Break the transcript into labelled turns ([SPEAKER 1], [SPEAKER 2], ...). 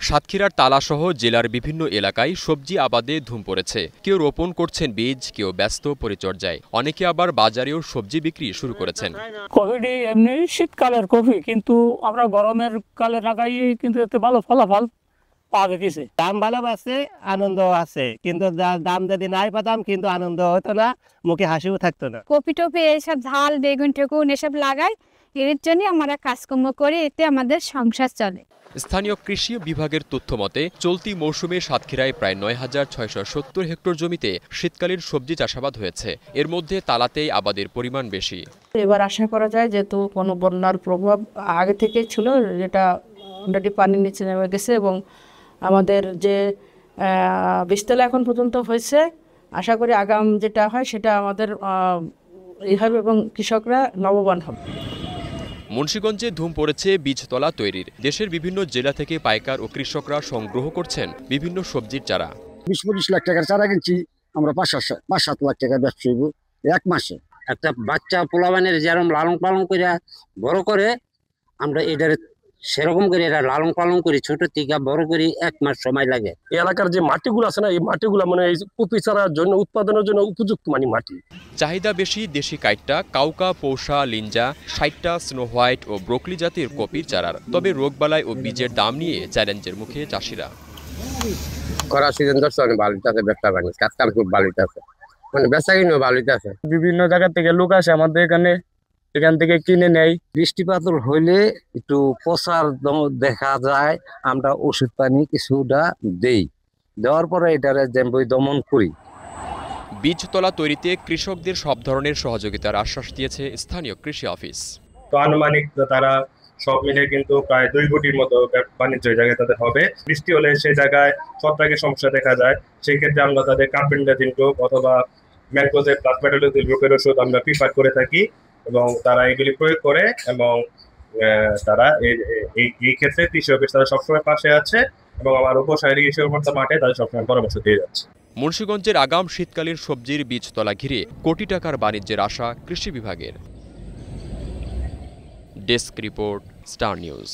[SPEAKER 1] সাতক্ষীরার তালাসহ জেলার বিভিন্ন এলাকায় সবজি আবাদে ধুম পড়েছে। কেউ রোপণ করছেন বীজ, কেউ ব্যস্ত পরিচর্যায়, অনেকে আবার বাজারেও সবজি বিক্রি শুরু করেছেন।
[SPEAKER 2] কপিটি এমনি শীতকালের কপি, কিন্তু আমরা গরমের কালে লাগাই, কিন্তু এতে ভালো ফলাফল পাওয়া গেছে।
[SPEAKER 3] দাম ভালো আছে, আনন্দ আছে, কিন্তু দাম যদি নাই পেতাম কিন্তু আনন্দ হতো না, মুখে হাসিও থাকতো না।
[SPEAKER 4] কপি টপি এইসব ঝাল বেগুন টেগুন এসব লাগাই, এর জন্য আমরা কাজকর্ম করি, এতে আমাদের সংসার চলে।
[SPEAKER 1] স্থানীয় কৃষি বিভাগের তথ্য মতে চলতি মৌসুমে সাতক্ষীরায় প্রায় ৯,৬৭০ হেক্টর জমিতে শীতকালীন সবজি চাষাবাদ হয়েছে। এর মধ্যে তালাতেই আবাদের পরিমাণ বেশি।
[SPEAKER 5] এবার আশা করা যায় যেহেতু কোনো বন্যার প্রভাব আগে থেকে ছিল, যেটা অলরেডি পানির নিচে নেমে গেছে এবং আমাদের যে বীজতলা এখন পর্যন্ত হয়েছে, আশা করি আগাম যেটা হয় সেটা আমাদের হবে এবং কৃষকরা লাভবান হবে।
[SPEAKER 1] মুন্সিগঞ্জে ধুম পড়েছে বীজতলা তৈরির। দেশের বিভিন্ন জেলা থেকে পাইকার ও কৃষকরা সংগ্রহ করছেন বিভিন্ন সবজির চারা।
[SPEAKER 6] ২০-২৫ লাখ টাকার চারা কিনছি আমরা, ৫-৭ লাখ টাকার ব্যবসা হইব এক মাসে।
[SPEAKER 3] একটা বাচ্চা পোলাবানের যেরকম লালন পালন করে বড় করে, আমরা এটার সেরকম করে এটা লালন পালন করি, ছোট থেকে বড় করি, এক মাস সময় লাগে।
[SPEAKER 7] এই এলাকার যে মাটিগুলো আছে না, এই মাটিগুলো মানে এই কপি চারার জন্য উৎপাদনের জন্য উপযুক্ত মাটি।
[SPEAKER 1] চাহিদা বেশি দেশি কাইট্টা, কাউকা, পৌষা, লিঞ্জা, ৬০টা স্নো হোয়াইট ও ব্রোকলি জাতের কপির চারার। তবে রোগবালাই ও বীজের দাম নিয়ে চ্যালেঞ্জের মুখে চাষিরা।
[SPEAKER 3] করা সিজন ধরছে, অনেক বালিতে আছে, ব্যবসা বাণিজ্য কাজ কাম খুব বালিতে আছে, মানে বেচা কিনেও বালিতে আছে।
[SPEAKER 2] বিভিন্ন জায়গা থেকে লোক আসে আমাদের এখান থেকে কিনে নেয়।
[SPEAKER 6] বৃষ্টিপাত হইলে একটু পচার দেখা যায়, আমরা ওষুধ পানি কিছুটা দেওয়ার পরে এটারে দমন করি।
[SPEAKER 1] বীজতলা তৈরিতে কৃষকদের সব ধরনের সহযোগিতার আশ্বাস দিয়েছে স্থানীয় কৃষি অফিস।
[SPEAKER 7] তো আনুমানিক তারা সব মিলে কিন্তু প্রায় ২ কোটির মতো বাণিজ্য জায়গায় তাদের হবে। বৃষ্টি হলে সেই জায়গায় ছত্রাকের সমস্যা দেখা যায়, সেই ক্ষেত্রে আমরা তাদের কার্পেন্টাজিন গ্রুপ অথবা ম্যানকোজেব প্লাস মেটালোজিল গ্রুপের ওষুধ আমরা প্রিফার করে থাকি এবং তারা এগুলি প্রয়োগ করে এবং তারা এই ক্ষেত্রে কৃষি অফিস তারা সবসময় পাশে আছে এবং আমার উপসাগরী কৃষি কর্মকর্তা মাঠে তাদের সবসময় পরামর্শ দিয়ে যাচ্ছে।
[SPEAKER 1] মুন্সিগঞ্জের আগাম শীতকালীন সবজির বীজতলা ঘিরে কোটি টাকার বাণিজ্যের আশা কৃষি বিভাগের। Desk report, star news.